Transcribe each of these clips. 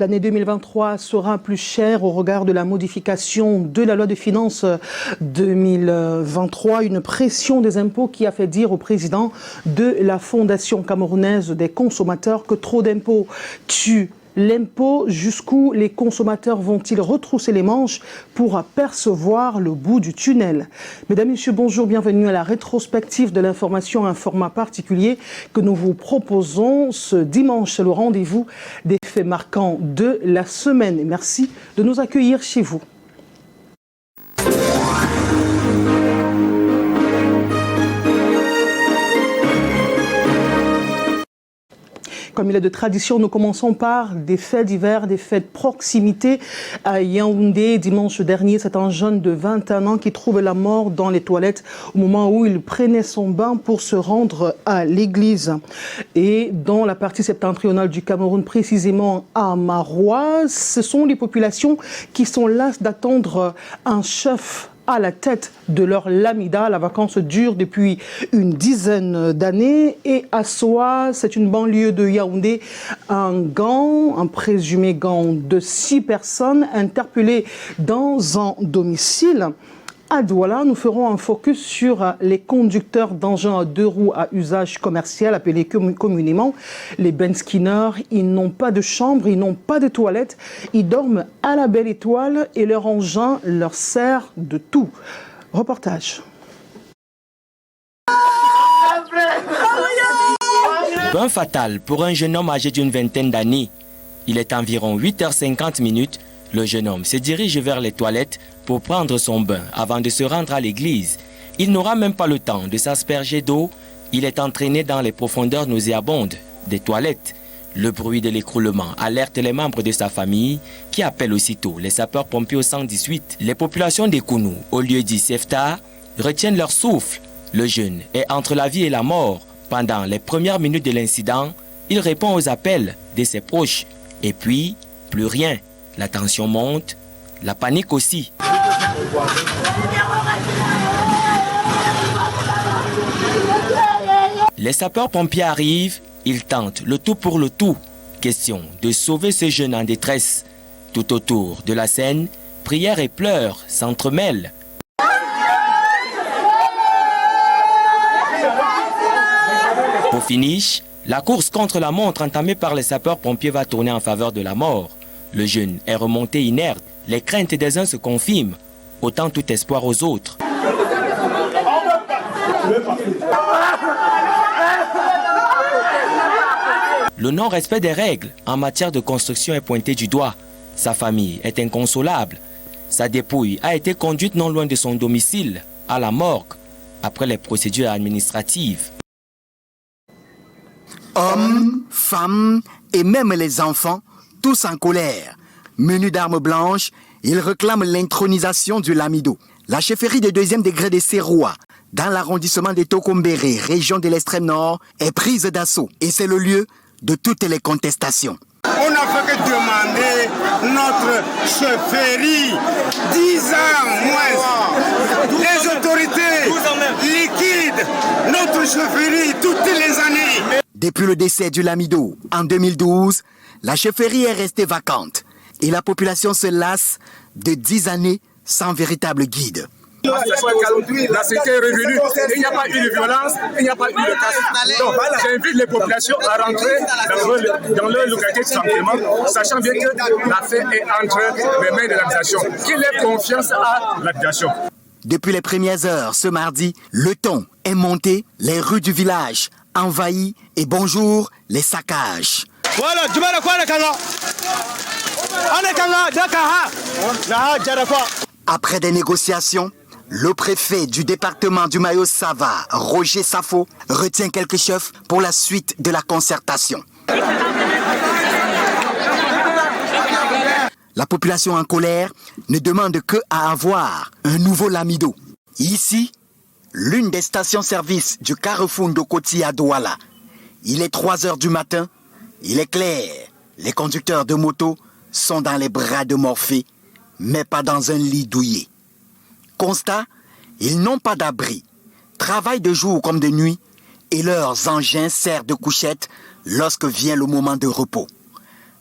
L'année 2023 sera plus chère au regard de la modification de la loi de finances 2023. Une pression des impôts qui a fait dire au président de la Fondation camerounaise des consommateurs que trop d'impôts tuent l'impôt. Jusqu'où les consommateurs vont-ils retrousser les manches pour apercevoir le bout du tunnel? Mesdames, Messieurs, bonjour, bienvenue à la rétrospective de l'information, un format particulier que nous vous proposons ce dimanche. C'est le rendez-vous des faits marquants de la semaine. Merci de nous accueillir chez vous. Comme il est de tradition, nous commençons par des faits divers, des faits de proximité. À Yaoundé, dimanche dernier, c'est un jeune de 21 ans qui trouve la mort dans les toilettes au moment où il prenait son bain pour se rendre à l'église. Et dans la partie septentrionale du Cameroun, précisément à Marois, ce sont les populations qui sont lasses d'attendre un chef à la tête de leur lamida. La vacance dure depuis une dizaine d'années. Et à Soa, c'est une banlieue de Yaoundé, un présumé gang de 6 personnes interpellées dans un domicile. À Douala, nous ferons un focus sur les conducteurs d'engins à 2 roues à usage commercial, appelés communément les benskinners. Ils n'ont pas de chambre, ils n'ont pas de toilette, ils dorment à la belle étoile et leur engin leur sert de tout. Reportage. Bain fatal pour un jeune homme âgé d'une vingtaine d'années. Il est environ 8h50. Le jeune homme se dirige vers les toilettes pour prendre son bain avant de se rendre à l'église. Il n'aura même pas le temps de s'asperger d'eau. Il est entraîné dans les profondeurs nauséabondes des toilettes. Le bruit de l'écroulement alerte les membres de sa famille qui appellent aussitôt les sapeurs-pompiers au 118. Les populations des Kounou, au lieu dit Sefta, retiennent leur souffle. Le jeune est entre la vie et la mort. Pendant les premières minutes de l'incident, il répond aux appels de ses proches. Et puis, plus rien. La tension monte, la panique aussi. Les sapeurs-pompiers arrivent, ils tentent le tout pour le tout. Question de sauver ce jeune en détresse. Tout autour de la scène, prières et pleurs s'entremêlent. Au finish, la course contre la montre entamée par les sapeurs-pompiers va tourner en faveur de la mort. Le jeune est remonté inerte. Les craintes des uns se confirment. Autant tout espoir aux autres. Le non-respect des règles en matière de construction est pointé du doigt. Sa famille est inconsolable. Sa dépouille a été conduite non loin de son domicile, à la morgue, après les procédures administratives. Hommes, femmes et même les enfants, tous en colère. Menus d'armes blanches, ils réclament l'intronisation du Lamido. La chefferie de 2e degré de Serrois, dans l'arrondissement de Tokombéré, région de l'extrême nord, est prise d'assaut. Et c'est le lieu de toutes les contestations. On n'a fait que demander notre chefferie 10 ans moins. Les autorités liquident notre chefferie toutes les années. Depuis le décès du Lamido en 2012, la chefferie est restée vacante et la population se lasse de 10 années sans véritable guide. La sécurité est revenue, il n'y a pas eu de violence, il n'y a pas eu de casse. Donc j'invite les populations à rentrer dans leur localité tranquillement, sachant bien que l'affaire est entre les mains de l'habitation. Qu'il ait confiance à l'habitation. Depuis les premières heures ce mardi, le ton est monté, les rues du village envahies et bonjour les saccages. Voilà, après des négociations, le préfet du département du Mayo-Sava, Roger Safo, retient quelques chefs pour la suite de la concertation. La population en colère ne demande que à avoir un nouveau Lamido. Ici, l'une des stations-service du Carrefour Ndokoti à Douala. Il est 3 heures du matin, il est clair, les conducteurs de moto sont dans les bras de Morphée, mais pas dans un lit douillet. Constat, ils n'ont pas d'abri, travaillent de jour comme de nuit, et leurs engins servent de couchette lorsque vient le moment de repos.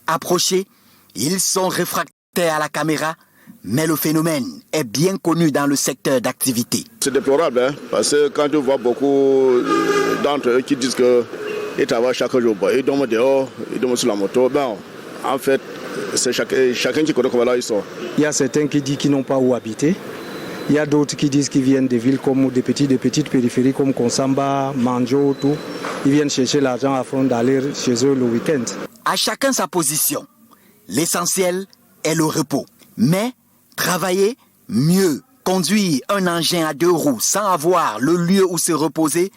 Approchés, Ils sont réfractaires à la caméra, mais le phénomène est bien connu dans le secteur d'activité. C'est déplorable, hein, parce que quand je vois beaucoup d'entre eux qui disent qu'ils travaillent chaque jour, ils dorment dehors, ils dorment sur la moto, en fait, c'est chacun qui connaît comment là ils sont. Il y a certains qui disent qu'ils n'ont pas où habiter. Il y a d'autres qui disent qu'ils viennent des villes comme des petites périphéries comme Konsamba, Manjo, tout. Ils viennent chercher l'argent afin d'aller chez eux le week-end. À chacun sa position. L'essentiel est le repos. Mais travailler mieux, conduire un engin à 2 roues sans avoir le lieu où se reposer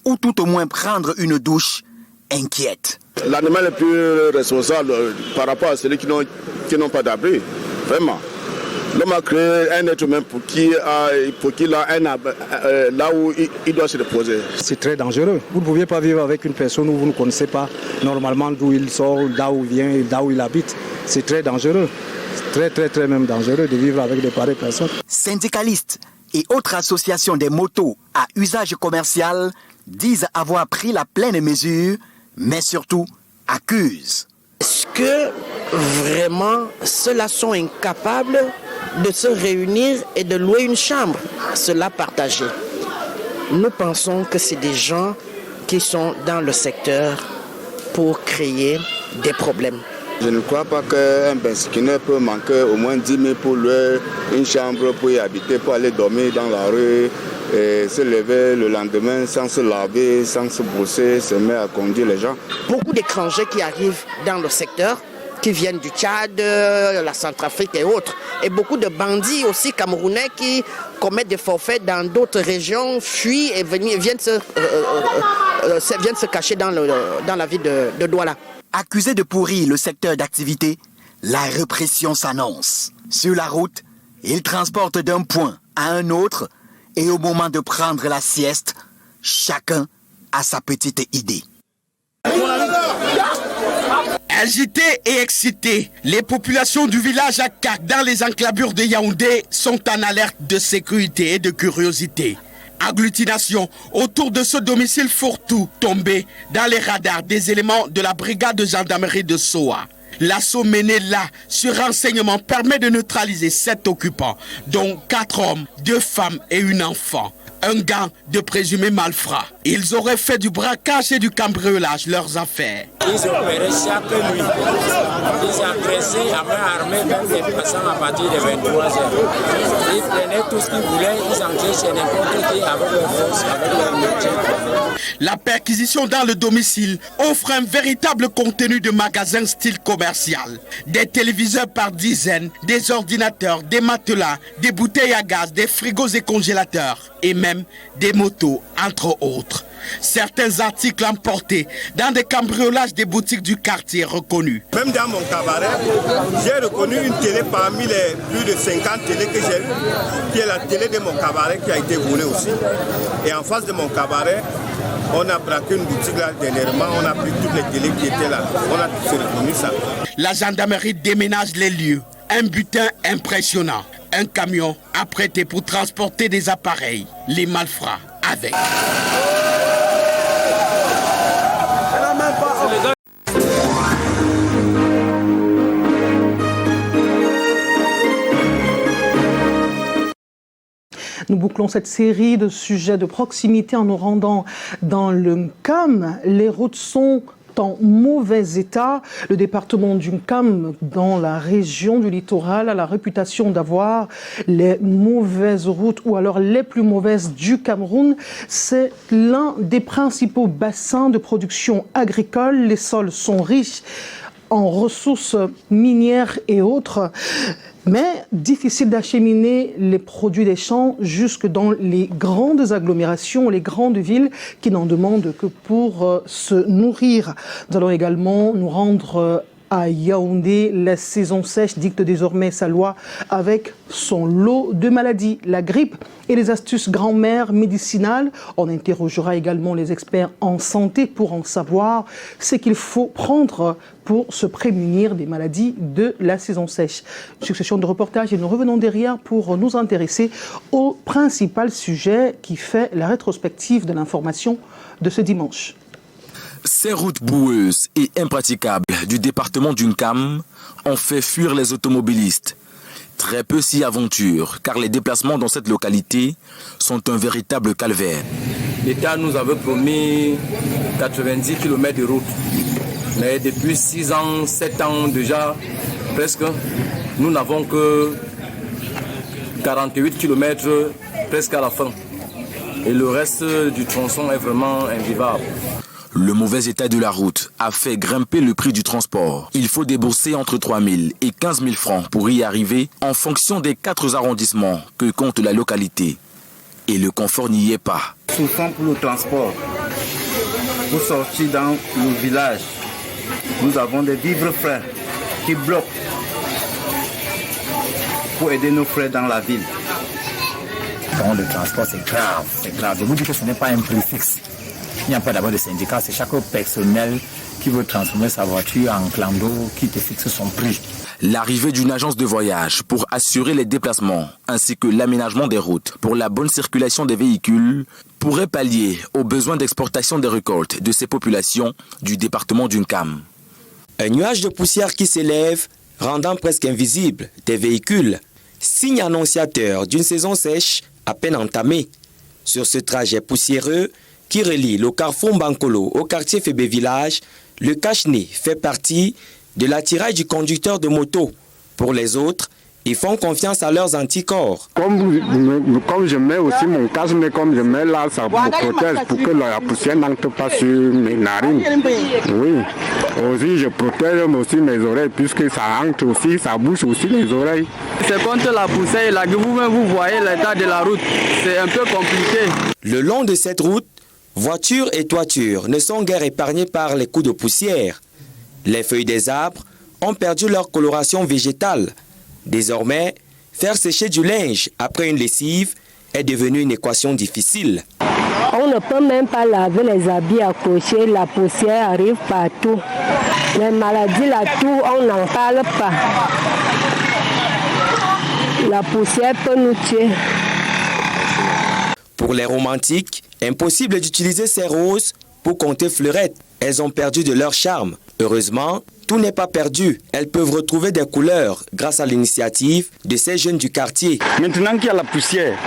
ou tout au moins prendre une douche inquiète. L'animal le plus responsable par rapport à celui qui n'ont pas d'abri, vraiment. L'homme a créé un être humain pour qu'il a là où il doit se reposer. C'est très dangereux. Vous ne pouvez pas vivre avec une personne où vous ne connaissez pas normalement d'où il sort, là où il vient, là où il habite. C'est très dangereux. C'est très même dangereux de vivre avec de pareilles personnes. Syndicalistes et autres associations des motos à usage commercial disent avoir pris la pleine mesure, mais surtout accusent. Est-ce que vraiment ceux-là sont incapables de se réunir et de louer une chambre, cela partagé? Nous pensons que c'est des gens qui sont dans le secteur pour créer des problèmes. Je ne crois pas qu'un Bensikine peut manquer au moins 10 000 pour louer une chambre, pour y habiter, pour aller dormir dans la rue, et se lever le lendemain sans se laver, sans se brosser, se mettre à conduire les gens. Beaucoup d'étrangers qui arrivent dans le secteur, qui viennent du Tchad, la Centrafrique et autres. Et beaucoup de bandits aussi camerounais qui commettent des forfaits dans d'autres régions, fuient et viennent se cacher dans la ville de Douala. Accusés de pourrir le secteur d'activité, la répression s'annonce. Sur la route, ils transportent d'un point à un autre et au moment de prendre la sieste, chacun a sa petite idée. Agitées et excitées, les populations du village Akak dans les enclavures de Yaoundé sont en alerte de sécurité et de curiosité. Agglutination autour de ce domicile fourre-tout tombé dans les radars des éléments de la brigade de gendarmerie de Soa. L'assaut mené là sur renseignement permet de neutraliser 7 occupants, dont 4 hommes, 2 femmes et 1 enfant. Un gang de présumés malfrats. Ils auraient fait du braquage et du cambriolage leurs affaires. Ils opéraient chaque nuit. Ils agressaient à main armée même les passants à partir de 23h. Ils prenaient tout ce qu'ils voulaient, ils entraient chez n'importe qui avec leur force, avec leur métier. La perquisition dans le domicile offre un véritable contenu de magasin style commercial. Des téléviseurs par dizaines, des ordinateurs, des matelas, des bouteilles à gaz, des frigos et congélateurs et même des motos, entre autres. Certains articles emportés dans des cambriolages des boutiques du quartier reconnus. Même dans mon cabaret, j'ai reconnu une télé parmi les plus de 50 télés que j'ai eues, qui est la télé de mon cabaret qui a été volée aussi. Et en face de mon cabaret, on a braqué une boutique là dernièrement, on a pris toutes les télés qui étaient là. On a tous reconnu ça. La gendarmerie déménage les lieux. Un butin impressionnant. Un camion apprêté pour transporter des appareils. Les malfrats avec. Nous bouclons cette série de sujets de proximité en nous rendant dans le Nkam. Les routes sont en mauvais état. Le département du Nkam, dans la région du littoral, a la réputation d'avoir les mauvaises routes ou alors les plus mauvaises du Cameroun. C'est l'un des principaux bassins de production agricole. Les sols sont riches en ressources minières et autres, mais difficile d'acheminer les produits des champs jusque dans les grandes agglomérations, les grandes villes qui n'en demandent que pour se nourrir. Nous allons également nous rendre à Yaoundé. La saison sèche dicte désormais sa loi avec son lot de maladies, la grippe et les astuces grand-mère médicinales. On interrogera également les experts en santé pour en savoir ce qu'il faut prendre pour se prémunir des maladies de la saison sèche. Succession de reportages et nous revenons derrière pour nous intéresser au principal sujet qui fait la rétrospective de l'information de ce dimanche. Ces routes boueuses et impraticables du département d'Uncam ont fait fuir les automobilistes. Très peu s'y aventurent, car les déplacements dans cette localité sont un véritable calvaire. L'État nous avait promis 90 km de route. Mais depuis 6 ans, 7 ans déjà, presque, nous n'avons que 48 km presque à la fin. Et le reste du tronçon est vraiment invivable. Le mauvais état de la route a fait grimper le prix du transport. Il faut débourser entre 3 000 et 15 000 francs pour y arriver en fonction des 4 arrondissements que compte la localité. Et le confort n'y est pas. Souffrant pour le transport. Pour sortir dans le village, nous avons des vivres frères qui bloquent pour aider nos frères dans la ville. Quand le transport, c'est grave, c'est grave. Je vous dis que ce n'est pas un prix fixe. Il n'y a pas d'abord de syndicat, c'est chaque personnel qui veut transformer sa voiture en clando qui te fixe son prix. L'arrivée d'une agence de voyage pour assurer les déplacements ainsi que l'aménagement des routes pour la bonne circulation des véhicules pourrait pallier aux besoins d'exportation des récoltes de ces populations du département d'Uncam. Un nuage de poussière qui s'élève, rendant presque invisible des véhicules, signe annonciateur d'une saison sèche à peine entamée. Sur ce trajet poussiéreux qui relie le carrefour Bankolo au quartier Fébé Village, le cache-nez fait partie de l'attirail du conducteur de moto. Pour les autres, ils font confiance à leurs anticorps. Comme je mets aussi mon casque, mais comme je mets là, ça me protège pour que la poussière n'entre pas sur mes narines. Oui. Aussi, je protège aussi mes oreilles, puisque ça entre aussi, ça bouche aussi les oreilles. C'est contre la poussière, là que vous-même vous voyez l'état de la route. C'est un peu compliqué. Le long de cette route, voitures et toitures ne sont guère épargnées par les coups de poussière. Les feuilles des arbres ont perdu leur coloration végétale. Désormais, faire sécher du linge après une lessive est devenu une équation difficile. On ne peut même pas laver les habits accrochés, la poussière arrive partout. Les maladies là-tout, on n'en parle pas. La poussière peut nous tuer. Pour les romantiques, impossible d'utiliser ces roses pour compter fleurettes. Elles ont perdu de leur charme. Heureusement, tout n'est pas perdu. Elles peuvent retrouver des couleurs grâce à l'initiative de ces jeunes du quartier. Maintenant qu'il y a la poussière,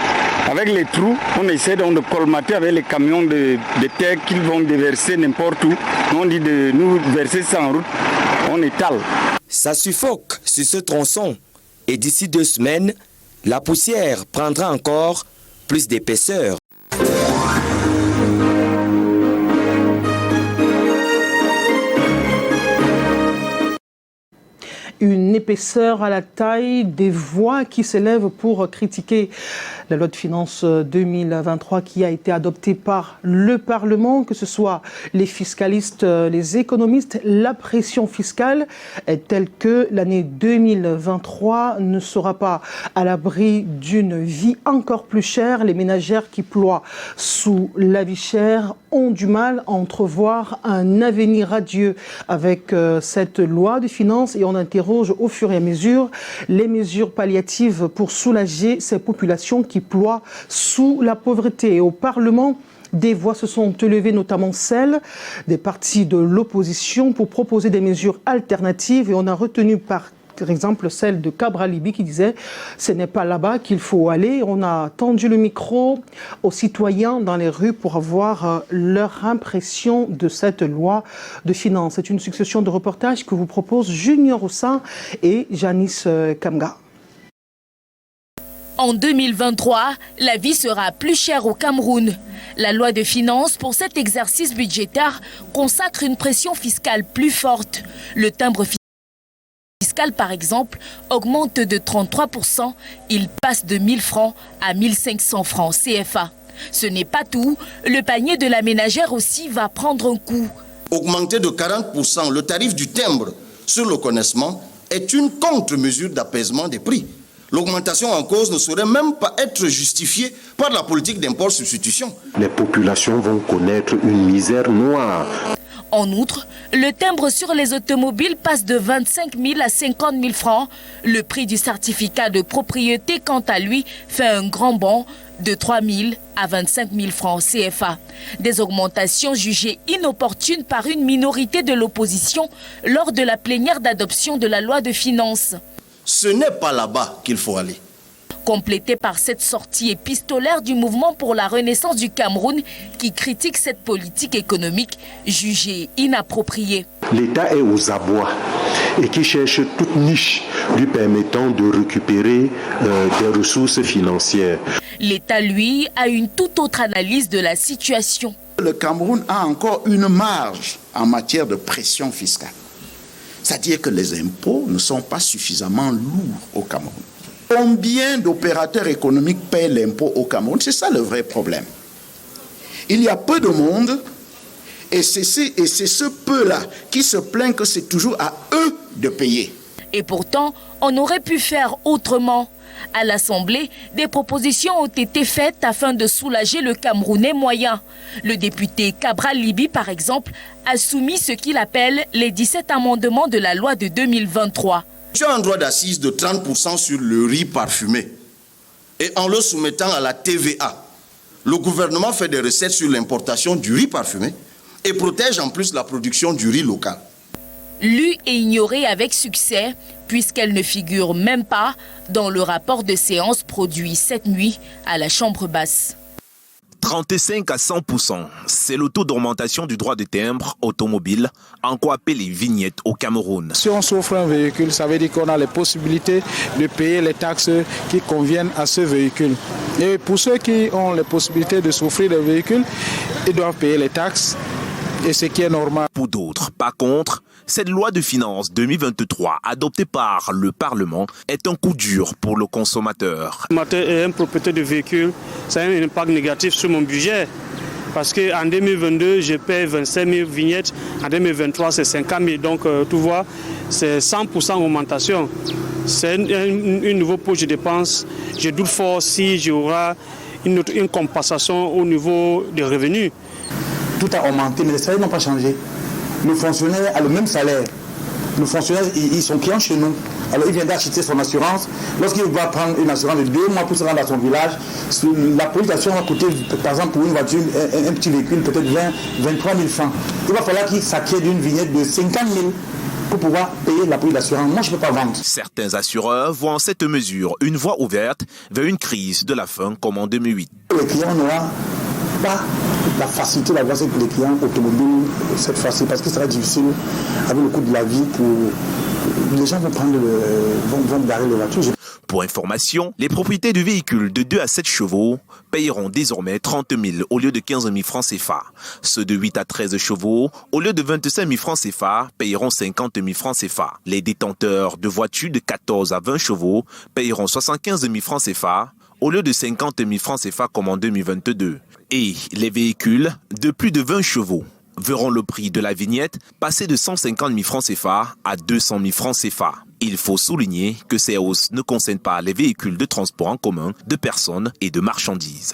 avec les trous, on essaie donc de colmater avec les camions de terre qu'ils vont déverser n'importe où. On dit de nous verser ça en route, on étale. Ça suffoque sur ce tronçon. Et d'ici 2 semaines, la poussière prendra encore plus d'épaisseur. Une épaisseur à la taille des voix qui s'élèvent pour critiquer la loi de finances 2023 qui a été adoptée par le Parlement, que ce soit les fiscalistes, les économistes. La pression fiscale est telle que l'année 2023 ne sera pas à l'abri d'une vie encore plus chère. Les ménagères qui ploient sous la vie chère ont du mal à entrevoir un avenir radieux avec cette loi de finances, et on interroge au fur et à mesure les mesures palliatives pour soulager ces populations qui ploient sous la pauvreté. Et au Parlement, des voix se sont élevées, notamment celles des partis de l'opposition, pour proposer des mesures alternatives, et on a retenu par exemple celle de Cabral Libi qui disait « ce n'est pas là-bas qu'il faut aller ». On a tendu le micro aux citoyens dans les rues pour avoir leur impression de cette loi de finances. C'est une succession de reportages que vous proposent Junior Roussin et Janice Kamga. En 2023, la vie sera plus chère au Cameroun. La loi de finances pour cet exercice budgétaire consacre une pression fiscale plus forte. Le timbre fiscal, par exemple, augmente de 33%. Il passe de 1 000 francs à 1 500 francs CFA. Ce n'est pas tout. Le panier de la ménagère aussi va prendre un coup. Augmenter de 40% le tarif du timbre sur le connaissement est une contre-mesure d'apaisement des prix. L'augmentation en cause ne saurait même pas être justifiée par la politique d'import-substitution. Les populations vont connaître une misère noire. En outre, le timbre sur les automobiles passe de 25 000 à 50 000 francs. Le prix du certificat de propriété, quant à lui, fait un grand bond de 3 000 à 25 000 francs CFA. Des augmentations jugées inopportunes par une minorité de l'opposition lors de la plénière d'adoption de la loi de finances. Ce n'est pas là-bas qu'il faut aller. Complétée par cette sortie épistolaire du mouvement pour la renaissance du Cameroun qui critique cette politique économique jugée inappropriée. L'État est aux abois et qui cherche toute niche lui permettant de récupérer des ressources financières. L'État, lui, a une toute autre analyse de la situation. Le Cameroun a encore une marge en matière de pression fiscale. C'est-à-dire que les impôts ne sont pas suffisamment lourds au Cameroun. Combien d'opérateurs économiques paient l'impôt au Cameroun? C'est ça le vrai problème. Il y a peu de monde et c'est ce peu-là qui se plaint que c'est toujours à eux de payer. Et pourtant, on aurait pu faire autrement. À l'Assemblée, des propositions ont été faites afin de soulager le Camerounais moyen. Le député Cabral Libi, par exemple, a soumis ce qu'il appelle les 17 amendements de la loi de 2023. Tu as un droit d'assise de 30% sur le riz parfumé. Et en le soumettant à la TVA, le gouvernement fait des recettes sur l'importation du riz parfumé et protège en plus la production du riz local. Lue et ignorée avec succès, puisqu'elle ne figure même pas dans le rapport de séance produit cette nuit à la Chambre basse. 35 à 100%, c'est le taux d'augmentation du droit de timbre automobile, en quoi appelé vignettes au Cameroun. Si on s'offre un véhicule, ça veut dire qu'on a les possibilités de payer les taxes qui conviennent à ce véhicule. Et pour ceux qui ont les possibilités de s'offrir le véhicule, ils doivent payer les taxes, et ce qui est normal. Pour d'autres, par contre, cette loi de finances 2023 adoptée par le Parlement est un coup dur pour le consommateur. Et un propriétaire de véhicule, ça a un impact négatif sur mon budget. Parce qu'en 2022, je paie 25 000 vignettes, en 2023, c'est 50 000. Donc, tu vois, c'est 100% augmentation. C'est une nouvelle poche de dépenses. Je doute fort si j'aurai une compensation au niveau des revenus. Tout a augmenté, mais les salaires n'ont pas changé. Le fonctionnaire a le même salaire. Le fonctionnaire, ils sont clients chez nous. Alors il vient d'acheter son assurance. Lorsqu'il va prendre une assurance de 2 mois pour se rendre à son village, la police d'assurance va coûter, par exemple pour une voiture, un petit véhicule, peut-être 23 000 francs. Il va falloir qu'il s'acquiert d'une vignette de 50 000 pour pouvoir payer la police d'assurance. Moi, je ne peux pas vendre. Certains assureurs voient en cette mesure une voie ouverte vers une crise de la faim comme en 2008. Les clients n'auront pas la facilité d'avoir avec les clients automobiles cette fois-ci parce que ça sera difficile avec le coût de la vie pour les gens vont garer les voitures. Pour information, les propriétaires de véhicules de 2 à 7 chevaux payeront désormais 30 000 au lieu de 15 000 francs CFA. Ceux de 8 à 13 chevaux, au lieu de 25 000 francs CFA, payeront 50 000 francs CFA. Les détenteurs de voitures de 14 à 20 chevaux payeront 75 000 francs CFA au lieu de 50 000 francs CFA comme en 2022. Et les véhicules de plus de 20 chevaux verront le prix de la vignette passer de 150 000 francs CFA à 200 000 francs CFA. Il faut souligner que ces hausses ne concernent pas les véhicules de transport en commun de personnes et de marchandises.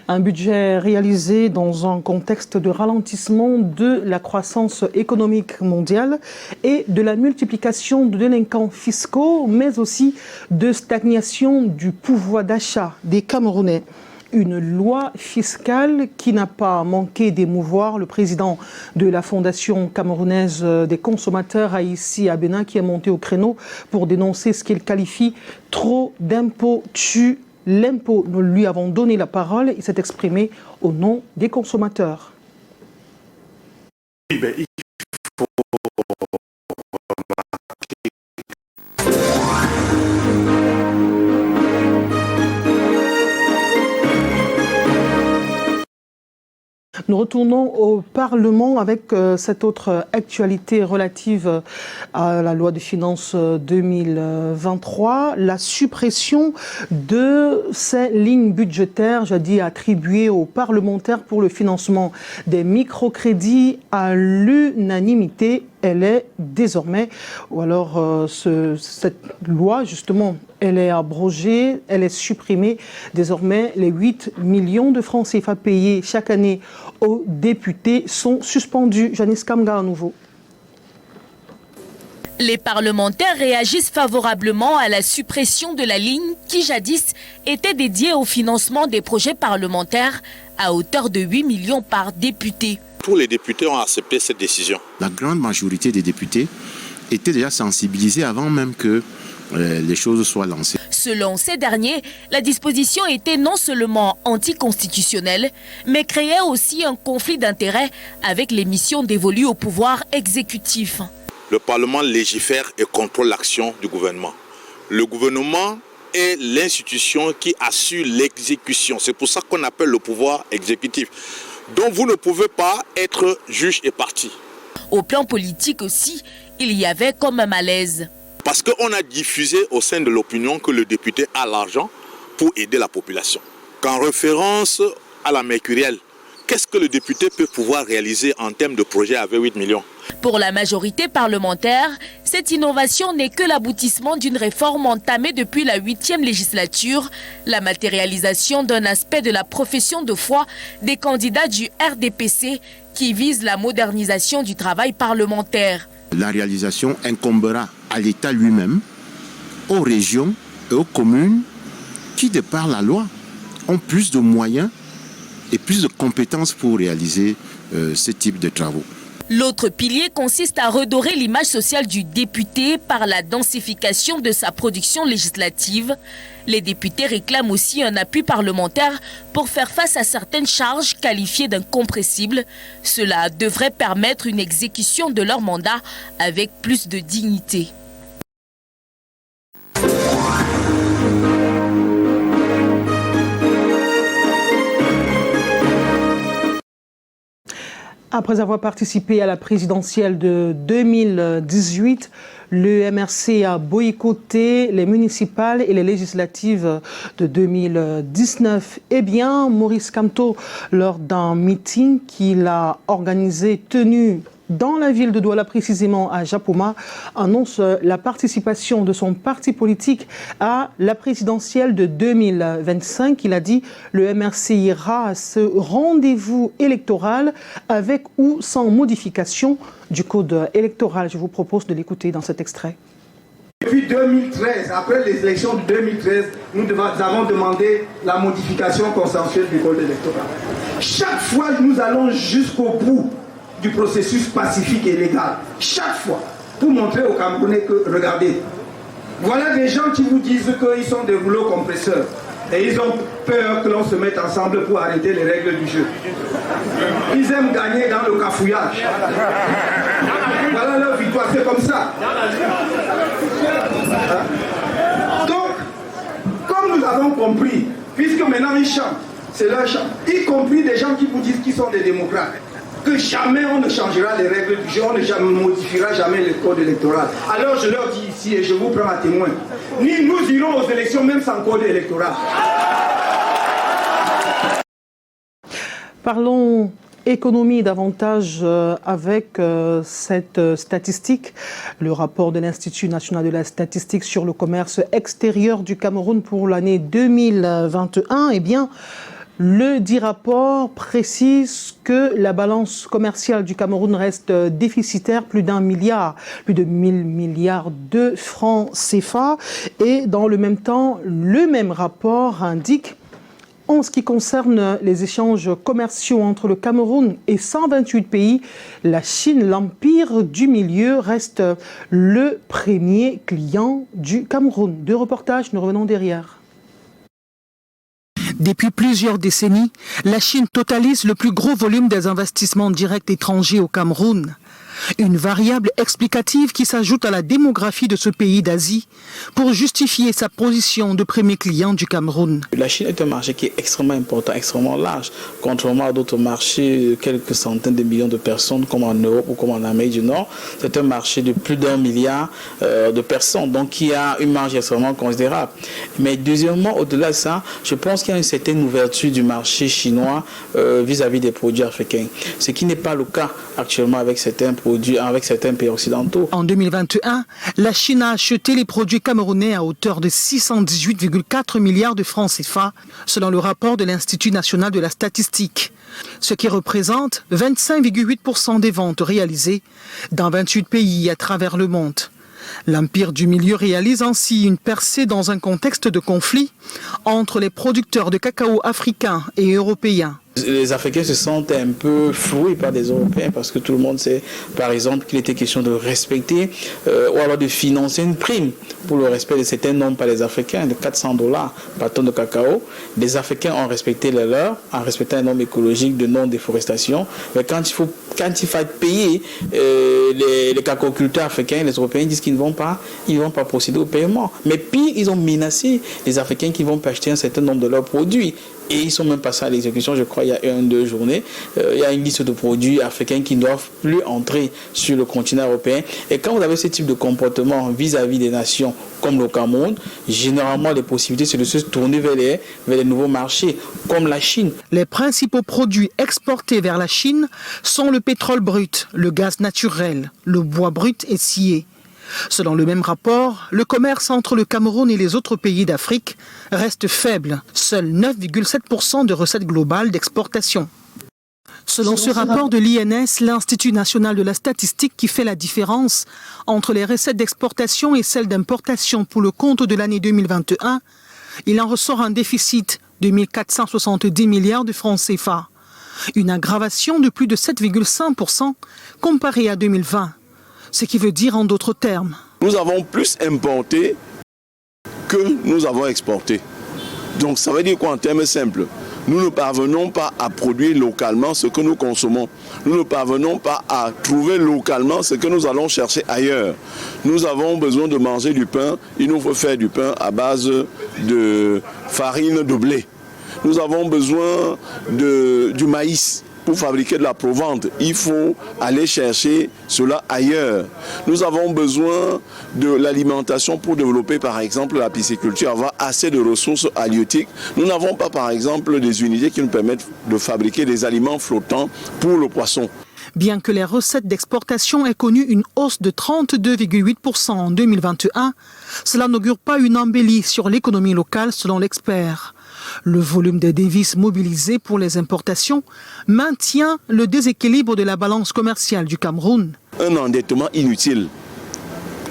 Un budget réalisé dans un contexte de ralentissement de la croissance économique mondiale et de la multiplication de délinquants fiscaux, mais aussi de stagnation du pouvoir d'achat des Camerounais. Une loi fiscale qui n'a pas manqué d'émouvoir le président de la Fondation camerounaise des consommateurs, Aïssi Abena, qui est monté au créneau pour dénoncer ce qu'il qualifie trop d'impôts tue l'impôt. Nous lui avons donné la parole. Il s'est exprimé au nom des consommateurs. Il faut Nous retournons au Parlement avec cette autre actualité relative à la loi de finances 2023, la suppression de ces lignes budgétaires, j'ai dit, attribuées aux parlementaires pour le financement des microcrédits à l'unanimité elle est désormais, ou alors cette loi justement, elle est abrogée, elle est supprimée. Désormais, les 8 millions de francs CFA payés chaque année aux députés sont suspendus. Janice Kamga à nouveau. Les parlementaires réagissent favorablement à la suppression de la ligne qui jadis était dédiée au financement des projets parlementaires à hauteur de 8 millions par député. Tous les députés ont accepté cette décision. La grande majorité des députés étaient déjà sensibilisés avant même que les choses soient lancées. Selon ces derniers, la disposition était non seulement anticonstitutionnelle, mais créait aussi un conflit d'intérêts avec les missions dévolues au pouvoir exécutif. Le Parlement légifère et contrôle l'action du gouvernement. Le gouvernement est l'institution qui assure l'exécution. C'est pour ça qu'on appelle le pouvoir exécutif. Donc vous ne pouvez pas être juge et partie. Au plan politique aussi, il y avait comme un malaise. Parce qu'on a diffusé au sein de l'opinion que le député a l'argent pour aider la population. Qu'en référence à la mercurielle, qu'est-ce que le député peut pouvoir réaliser en termes de projet avec 8 millions? Pour la majorité parlementaire, cette innovation n'est que l'aboutissement d'une réforme entamée depuis la 8e législature, la matérialisation d'un aspect de la profession de foi des candidats du RDPC qui vise la modernisation du travail parlementaire. La réalisation incombera à l'État lui-même, aux régions et aux communes qui, de par la loi, ont plus de moyens et plus de compétences pour réaliser ce type de travaux. L'autre pilier consiste à redorer l'image sociale du député par la densification de sa production législative. Les députés réclament aussi un appui parlementaire pour faire face à certaines charges qualifiées d'incompressibles. Cela devrait permettre une exécution de leur mandat avec plus de dignité. Après avoir participé à la présidentielle de 2018, le MRC a boycotté les municipales et les législatives de 2019. Eh bien, Maurice Kamto, lors d'un meeting qu'il a organisé, tenu dans la ville de Douala, précisément à Japoma, annonce la participation de son parti politique à la présidentielle de 2025. Il a dit le MRC ira à ce rendez-vous électoral avec ou sans modification du code électoral. Je vous propose de l'écouter dans cet extrait. Depuis 2013, après les élections de 2013, nous avons demandé la modification consensuelle du code électoral. Chaque fois, nous allons jusqu'au bout du processus pacifique et légal. Chaque fois, pour montrer aux Camerounais que, regardez, voilà des gens qui vous disent qu'ils sont des rouleaux compresseurs. Et ils ont peur que l'on se mette ensemble pour arrêter les règles du jeu. Ils aiment gagner dans le cafouillage. Voilà leur victoire, c'est comme ça. Donc, comme nous avons compris, puisque maintenant ils chantent, c'est leur chant, y compris des gens qui vous disent qu'ils sont des démocrates, que jamais on ne changera les règles du jeu, on ne modifiera jamais le code électoral. Alors je leur dis ici, et je vous prends à témoin, nous irons aux élections même sans code électoral. Parlons économie davantage avec cette statistique, le rapport de l'Institut national de la statistique sur le commerce extérieur du Cameroun pour l'année 2021. Eh bien, le dit rapport précise que la balance commerciale du Cameroun reste déficitaire, plus d'1 milliard, plus de 1000 milliards de francs CFA. Et dans le même temps, le même rapport indique, en ce qui concerne les échanges commerciaux entre le Cameroun et 128 pays, la Chine, l'empire du milieu, reste le premier client du Cameroun. Deux reportages, nous revenons derrière. Depuis plusieurs décennies, la Chine totalise le plus gros volume des investissements directs étrangers au Cameroun. Une variable explicative qui s'ajoute à la démographie de ce pays d'Asie pour justifier sa position de premier client du Cameroun. La Chine est un marché qui est extrêmement important, extrêmement large, contrairement à d'autres marchés, quelques centaines de millions de personnes comme en Europe ou comme en Amérique du Nord. C'est un marché de plus d'1 milliard de personnes, donc qui a une marge extrêmement considérable. Mais deuxièmement, au-delà de ça, je pense qu'il y a une certaine ouverture du marché chinois vis-à-vis des produits africains, ce qui n'est pas le cas actuellement avec certains produits produits avec certains pays occidentaux. En 2021, la Chine a acheté les produits camerounais à hauteur de 618,4 milliards de francs CFA, selon le rapport de l'Institut national de la statistique, ce qui représente 25,8% des ventes réalisées dans 28 pays à travers le monde. L'Empire du Milieu réalise ainsi une percée dans un contexte de conflit entre les producteurs de cacao africains et européens. Les Africains se sentent un peu floués par les Européens parce que tout le monde sait, par exemple, qu'il était question de respecter ou alors de financer une prime pour le respect de certaines normes par les Africains de $400 par tonne de cacao. Les Africains ont respecté les leurs en respectant les normes écologiques de non-déforestation. Mais quand il faut payer les cacaoculteurs africains, les Européens disent qu'ils ne vont pas procéder au paiement. Mais pire, ils ont menacé les Africains qui vont pas acheter un certain nombre de leurs produits. Et ils sont même passés à l'exécution, je crois, il y a 1-2 journées. Il y a une liste de produits africains qui ne doivent plus entrer sur le continent européen. Et quand vous avez ce type de comportement vis-à-vis des nations comme le Cameroun, généralement, les possibilités, c'est de se tourner vers les nouveaux marchés, comme la Chine. Les principaux produits exportés vers la Chine sont le pétrole brut, le gaz naturel, le bois brut et scié. Selon le même rapport, le commerce entre le Cameroun et les autres pays d'Afrique reste faible, seuls 9,7% de recettes globales d'exportation. Selon ce rapport de l'INS, l'Institut national de la statistique, qui fait la différence entre les recettes d'exportation et celles d'importation pour le compte de l'année 2021, il en ressort un déficit de 1 470 milliards de francs CFA, une aggravation de plus de 7,5% comparée à 2020. Ce qui veut dire en d'autres termes. Nous avons plus importé que nous avons exporté. Donc ça veut dire quoi en termes simples? Nous ne parvenons pas à produire localement ce que nous consommons. Nous ne parvenons pas à trouver localement ce que nous allons chercher ailleurs. Nous avons besoin de manger du pain. Il nous faut faire du pain à base de farine de blé. Nous avons besoin du maïs. Pour fabriquer de la provende, il faut aller chercher cela ailleurs. Nous avons besoin de l'alimentation pour développer par exemple la pisciculture, avoir assez de ressources halieutiques. Nous n'avons pas par exemple des unités qui nous permettent de fabriquer des aliments flottants pour le poisson. Bien que les recettes d'exportation aient connu une hausse de 32,8% en 2021, cela n'augure pas une embellie sur l'économie locale selon l'expert. Le volume des devises mobilisées pour les importations maintient le déséquilibre de la balance commerciale du Cameroun. Un endettement inutile.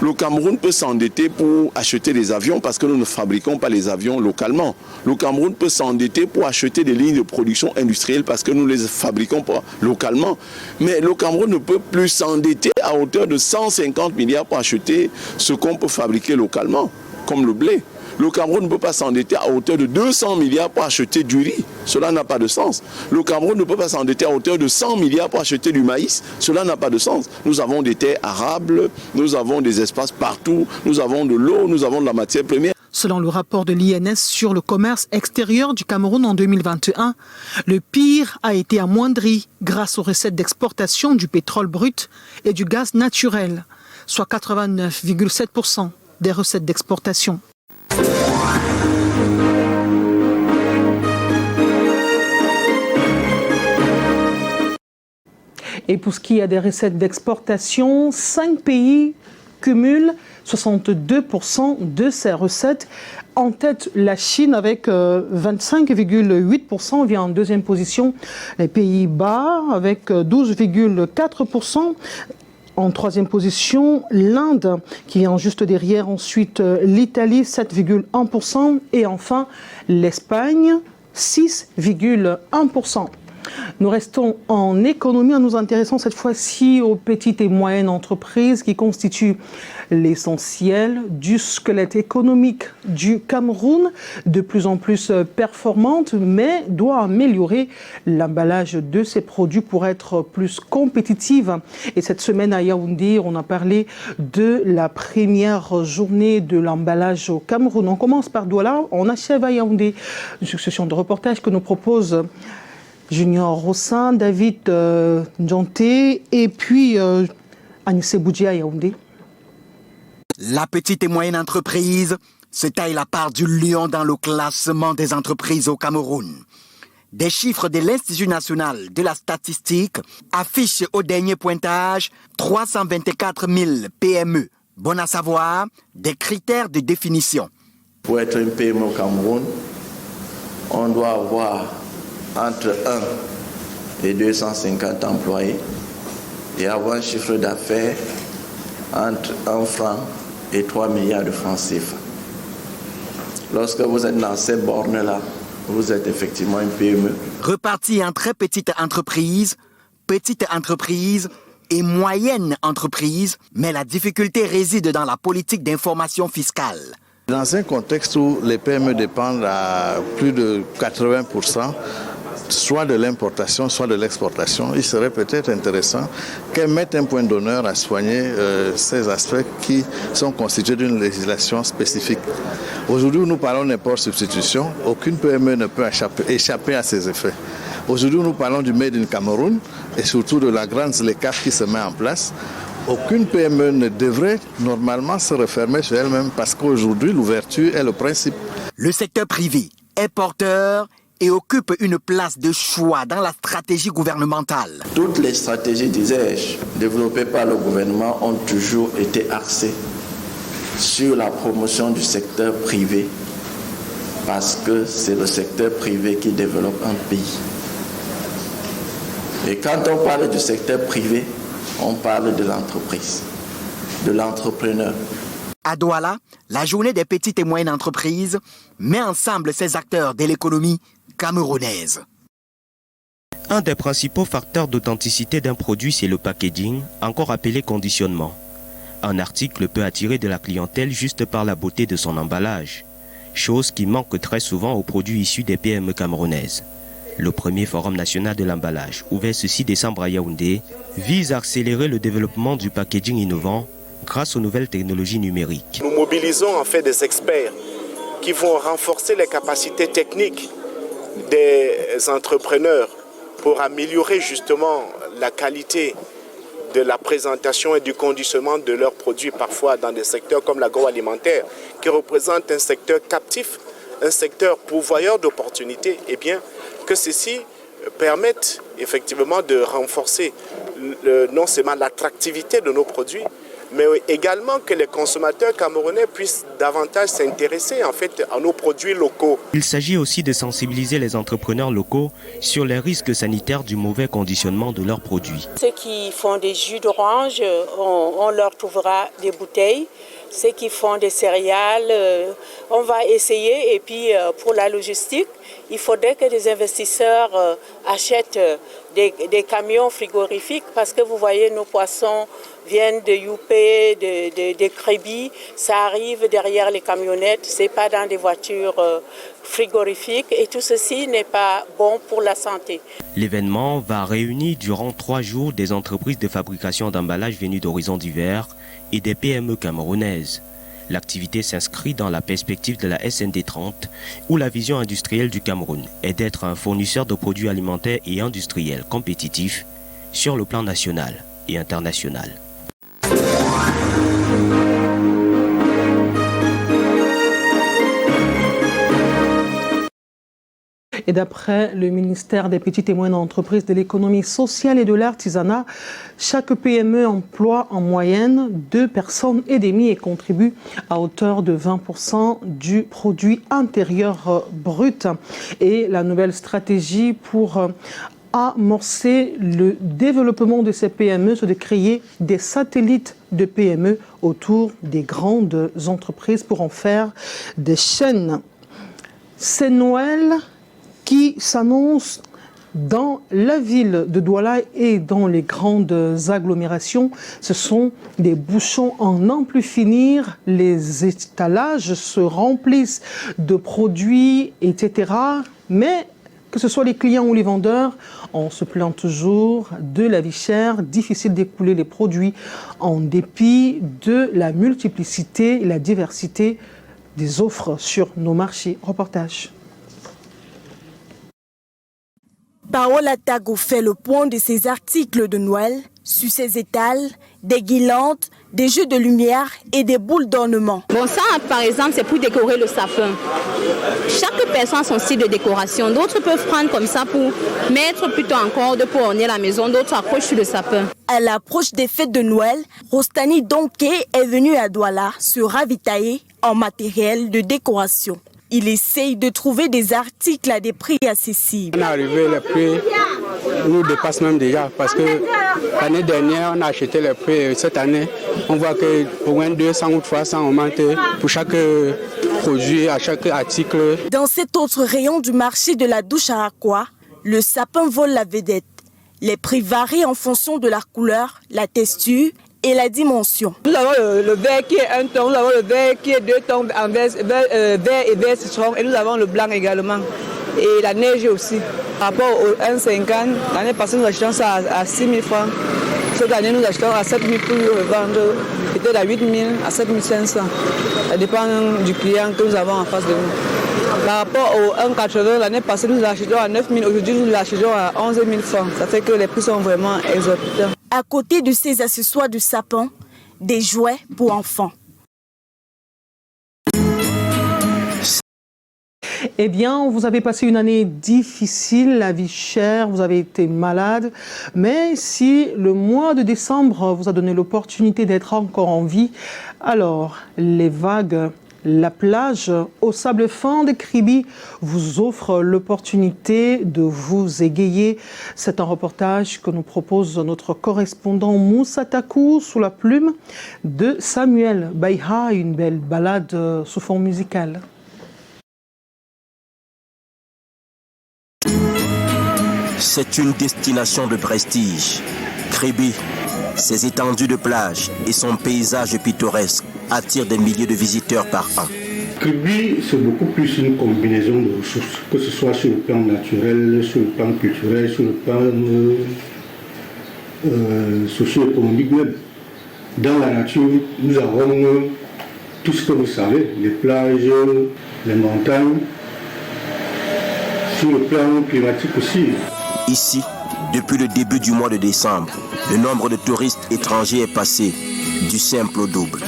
Le Cameroun peut s'endetter pour acheter des avions parce que nous ne fabriquons pas les avions localement. Le Cameroun peut s'endetter pour acheter des lignes de production industrielle parce que nous ne les fabriquons pas localement. Mais le Cameroun ne peut plus s'endetter à hauteur de 150 milliards pour acheter ce qu'on peut fabriquer localement, comme le blé. Le Cameroun ne peut pas s'endetter à hauteur de 200 milliards pour acheter du riz. Cela n'a pas de sens. Le Cameroun ne peut pas s'endetter à hauteur de 100 milliards pour acheter du maïs. Cela n'a pas de sens. Nous avons des terres arables, nous avons des espaces partout, nous avons de l'eau, nous avons de la matière première. Selon le rapport de l'INS sur le commerce extérieur du Cameroun en 2021, le pire a été amoindri grâce aux recettes d'exportation du pétrole brut et du gaz naturel, soit 89,7% des recettes d'exportation. Et pour ce qui est des recettes d'exportation, 5 pays cumulent 62% de ces recettes. En tête, la Chine avec 25,8% vient en deuxième position. Les Pays-Bas avec 12,4%. En troisième position, l'Inde qui vient juste derrière. Ensuite, l'Italie, 7,1%. Et enfin, l'Espagne, 6,1%. Nous restons en économie en nous intéressant cette fois-ci aux petites et moyennes entreprises qui constituent l'essentiel du squelette économique du Cameroun, de plus en plus performante, mais doit améliorer l'emballage de ses produits pour être plus compétitive. Et cette semaine à Yaoundé, on a parlé de la première journée de l'emballage au Cameroun. On commence par Douala, on achève à Yaoundé. Une succession de reportages que nous propose Junior Rossin, David Djanté et puis Anissé Boudjia à Yaoundé. La petite et moyenne entreprise se taille la part du lion dans le classement des entreprises au Cameroun. Des chiffres de l'Institut national de la statistique affichent au dernier pointage 324 000 PME. Bon à savoir, des critères de définition. Pour être une PME au Cameroun, on doit avoir entre 1 et 250 employés et avoir un chiffre d'affaires entre 1 franc et 3 milliards de francs CFA. Lorsque vous êtes dans ces bornes-là, vous êtes effectivement une PME. Reparti en très petite entreprise et moyenne entreprise, mais la difficulté réside dans la politique d'information fiscale. Dans un contexte où les PME dépendent à plus de 80%, soit de l'importation, soit de l'exportation, il serait peut-être intéressant qu'elles mettent un point d'honneur à soigner ces aspects qui sont constitués d'une législation spécifique. Aujourd'hui, nous parlons d'import-substitution, aucune PME ne peut échapper à ces effets. Aujourd'hui, nous parlons du Made in Cameroun et surtout de la grande ZLECAf qui se met en place. Aucune PME ne devrait normalement se refermer sur elle-même parce qu'aujourd'hui, l'ouverture est le principe. Le secteur privé est porteur et occupe une place de choix dans la stratégie gouvernementale. Toutes les stratégies, disais-je, développées par le gouvernement ont toujours été axées sur la promotion du secteur privé parce que c'est le secteur privé qui développe un pays. Et quand on parle du secteur privé, on parle de l'entreprise, de l'entrepreneur. À Douala, la journée des petites et moyennes entreprises met ensemble ces acteurs de l'économie camerounaise. Un des principaux facteurs d'authenticité d'un produit, c'est le packaging, encore appelé conditionnement. Un article peut attirer de la clientèle juste par la beauté de son emballage, chose qui manque très souvent aux produits issus des PME camerounaises. Le premier Forum national de l'emballage, ouvert ce 6 décembre à Yaoundé, vise à accélérer le développement du packaging innovant grâce aux nouvelles technologies numériques. Nous mobilisons en fait des experts qui vont renforcer les capacités techniques des entrepreneurs pour améliorer justement la qualité de la présentation et du conditionnement de leurs produits, parfois dans des secteurs comme l'agroalimentaire, qui représente un secteur captif, un secteur pourvoyeur d'opportunités, et bien que ceci permette effectivement de renforcer non seulement l'attractivité de nos produits, mais également que les consommateurs camerounais puissent davantage s'intéresser en fait à nos produits locaux. Il s'agit aussi de sensibiliser les entrepreneurs locaux sur les risques sanitaires du mauvais conditionnement de leurs produits. Ceux qui font des jus d'orange, on leur trouvera des bouteilles. Ceux qui font des céréales, on va essayer. Et puis pour la logistique, il faudrait que les investisseurs achètent des camions frigorifiques parce que vous voyez, nos poissons viennent de Youpé, de Crébi, ça arrive derrière les camionnettes, c'est pas dans des voitures frigorifiques et tout ceci n'est pas bon pour la santé. L'événement va réunir durant 3 jours des entreprises de fabrication d'emballage venues d'horizons divers et des PME camerounaises. L'activité s'inscrit dans la perspective de la SND 30 où la vision industrielle du Cameroun est d'être un fournisseur de produits alimentaires et industriels compétitifs sur le plan national et international. Et d'après le ministère des Petites et Moyennes Entreprises, de l'économie sociale et de l'artisanat, chaque PME emploie en moyenne 2,5 personnes et contribue à hauteur de 20% du produit intérieur brut. Et la nouvelle stratégie pour amorcer le développement de ces PME, c'est de créer des satellites de PME autour des grandes entreprises pour en faire des chaînes. C'est Noël qui s'annonce dans la ville de Douala et dans les grandes agglomérations. Ce sont des bouchons en n'en plus finir. Les étalages se remplissent de produits, etc. Mais que ce soit les clients ou les vendeurs, on se plaint toujours de la vie chère, difficile d'écouler les produits en dépit de la multiplicité et la diversité des offres sur nos marchés. Reportage. Paola Tago fait le point de ses articles de Noël. Sur ses étals, des guirlandes, des jeux de lumière et des boules d'ornement. Bon, ça, par exemple, c'est pour décorer le sapin. Chaque personne a son style de décoration. D'autres peuvent prendre comme ça pour mettre plutôt en corde pour orner la maison. D'autres accrochent sur le sapin. À l'approche des fêtes de Noël, Rostani Donké est venu à Douala se ravitailler en matériel de décoration. Il essaye de trouver des articles à des prix accessibles. On est arrivé, les prix nous dépassent même déjà parce que l'année dernière, on a acheté les prix. Cette année, on voit qu'au moins 200 ou 300 augmentent pour chaque produit, à chaque article. Dans cet autre rayon du marché de la douche à Aqua, le sapin vole la vedette. Les prix varient en fonction de la couleur, la texture et la dimension. Nous avons le vert qui est 1 ton, nous avons le vert qui est 2 tons en vert et vert citron, et nous avons le blanc également. Et la neige aussi. Par rapport au 1,50, l'année passée nous achetons ça à 6 000 francs. Cette année nous achetons à 7 000 pour le vendre, peut-être à 8 000, à 7 500. Ça dépend du client que nous avons en face de nous. Par rapport au 1,80, l'année passée nous l'achetons à 9 000, aujourd'hui nous l'achetons à 11 000 francs. Ça fait que les prix sont vraiment exorbitants. À côté de ces accessoires de sapin, des jouets pour enfants. Eh bien, vous avez passé une année difficile, la vie chère, vous avez été malade. Mais si le mois de décembre vous a donné l'opportunité d'être encore en vie, alors les vagues, la plage au sable fin de Kribi vous offre l'opportunité de vous égayer. C'est un reportage que nous propose notre correspondant Moussa Takou sous la plume de Samuel Bayha, une belle balade sous fond musical. C'est une destination de prestige. Kribi, ses étendues de plage et son paysage pittoresque attirent des milliers de visiteurs par an. Kribi, c'est beaucoup plus une combinaison de ressources, que ce soit sur le plan naturel, sur le plan culturel, sur le plan socio-économique même. Dans la nature, nous avons tout ce que vous savez, les plages, les montagnes, sur le plan climatique aussi. Ici, depuis le début du mois de décembre, le nombre de touristes étrangers est passé du simple au double.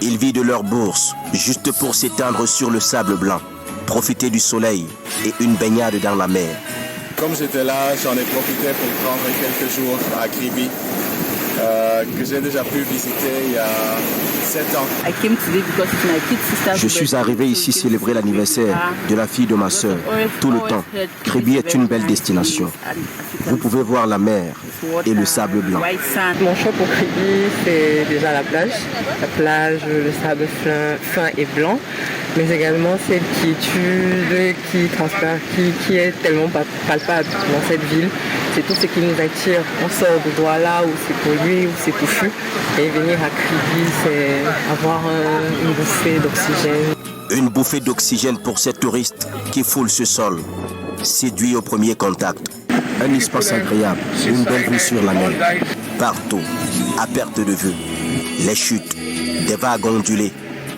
Ils vivent de leur bourse juste pour s'étendre sur le sable blanc, profiter du soleil et une baignade dans la mer. Comme j'étais là, j'en ai profité pour prendre quelques jours à Kribi, que j'ai déjà pu visiter il y a 7 ans. Je suis arrivé ici célébrer l'anniversaire de la fille de ma sœur. Tout le temps, Kribi est une belle destination. Vous pouvez voir la mer et le sable blanc. Mon choix pour Kribi, c'est déjà la plage. La plage, le sable fin et blanc, mais également cette quiétude qui transpire, qui est tellement palpable dans cette ville. C'est tout ce qui nous attire. On sort de Douala où c'est pollué, où c'est touffu. Et venir à Kribi, c'est avoir une bouffée d'oxygène. Une bouffée d'oxygène pour ces touristes qui foulent ce sol, séduits au premier contact. Un espace agréable, une belle vue sur la mer. Partout, à perte de vue, les chutes, des vagues ondulées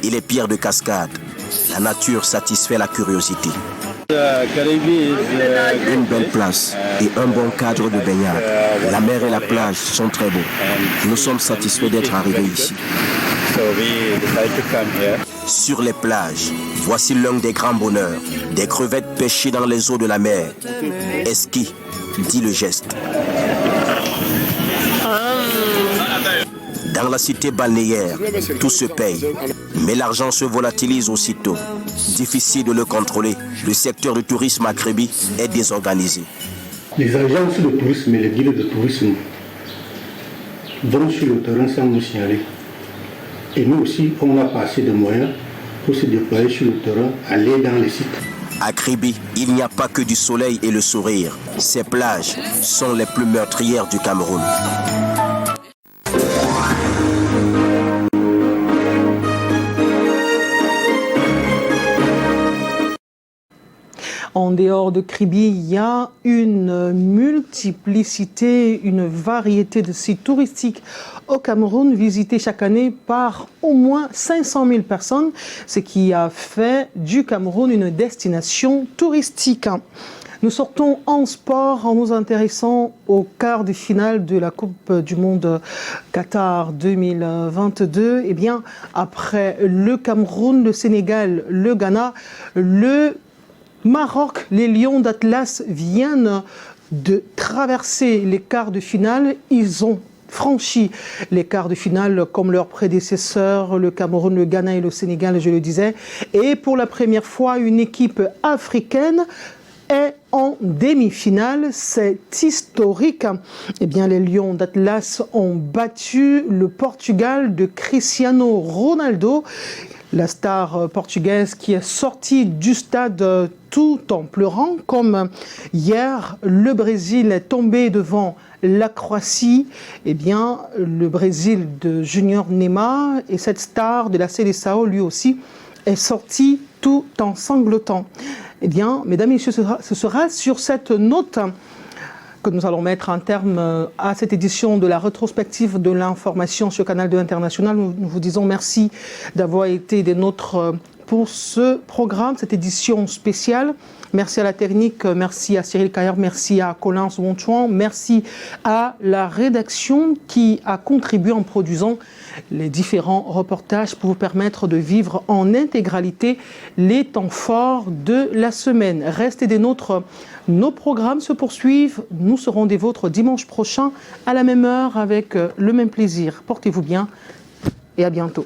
et les pierres de cascade. La nature satisfait la curiosité. Une belle place et un bon cadre de baignade. La mer et la plage sont très beaux. Nous sommes satisfaits d'être arrivés ici. Sur les plages, voici l'un des grands bonheurs. Des crevettes pêchées dans les eaux de la mer. Esquis, dit le geste. Dans la cité balnéaire, tout se paye, mais l'argent se volatilise aussitôt. Difficile de le contrôler, le secteur du tourisme à Kribi est désorganisé. Les agences de tourisme et les guides de tourisme vont sur le terrain sans nous signaler. Et nous aussi, on n'a pas assez de moyens pour se déployer sur le terrain, aller dans les sites. À Kribi, il n'y a pas que du soleil et le sourire. Ces plages sont les plus meurtrières du Cameroun. En dehors de Kribi, il y a une multiplicité, une variété de sites touristiques au Cameroun, visités chaque année par au moins 500 000 personnes, ce qui a fait du Cameroun une destination touristique. Nous sortons en sport en nous intéressant au quart de finale de la Coupe du Monde Qatar 2022. Eh bien, après le Cameroun, le Sénégal, le Ghana, le Maroc, les Lions d'Atlas viennent de traverser les quarts de finale. Ils ont franchi les quarts de finale comme leurs prédécesseurs, le Cameroun, le Ghana et le Sénégal, je le disais. Et pour la première fois, une équipe africaine est en demi-finale. C'est historique. Eh bien, les Lions d'Atlas ont battu le Portugal de Cristiano Ronaldo, la star portugaise qui est sortie du stade tout en pleurant. Comme hier, le Brésil est tombé devant la Croatie. Eh bien, le Brésil de Junior Neymar et cette star de la Seleção, lui aussi, est sorti tout en sanglotant. Eh bien, mesdames et messieurs, ce sera sur cette note que nous allons mettre un terme à cette édition de la rétrospective de l'information sur Canal 2 International. Nous vous disons merci d'avoir été des nôtres pour ce programme, cette édition spéciale. Merci à la technique, merci à Cyril Caillard, merci à Colin Wonchuan, merci à la rédaction qui a contribué en produisant les différents reportages pour vous permettre de vivre en intégralité les temps forts de la semaine. Restez des nôtres, nos programmes se poursuivent, nous serons des vôtres dimanche prochain à la même heure avec le même plaisir. Portez-vous bien et à bientôt.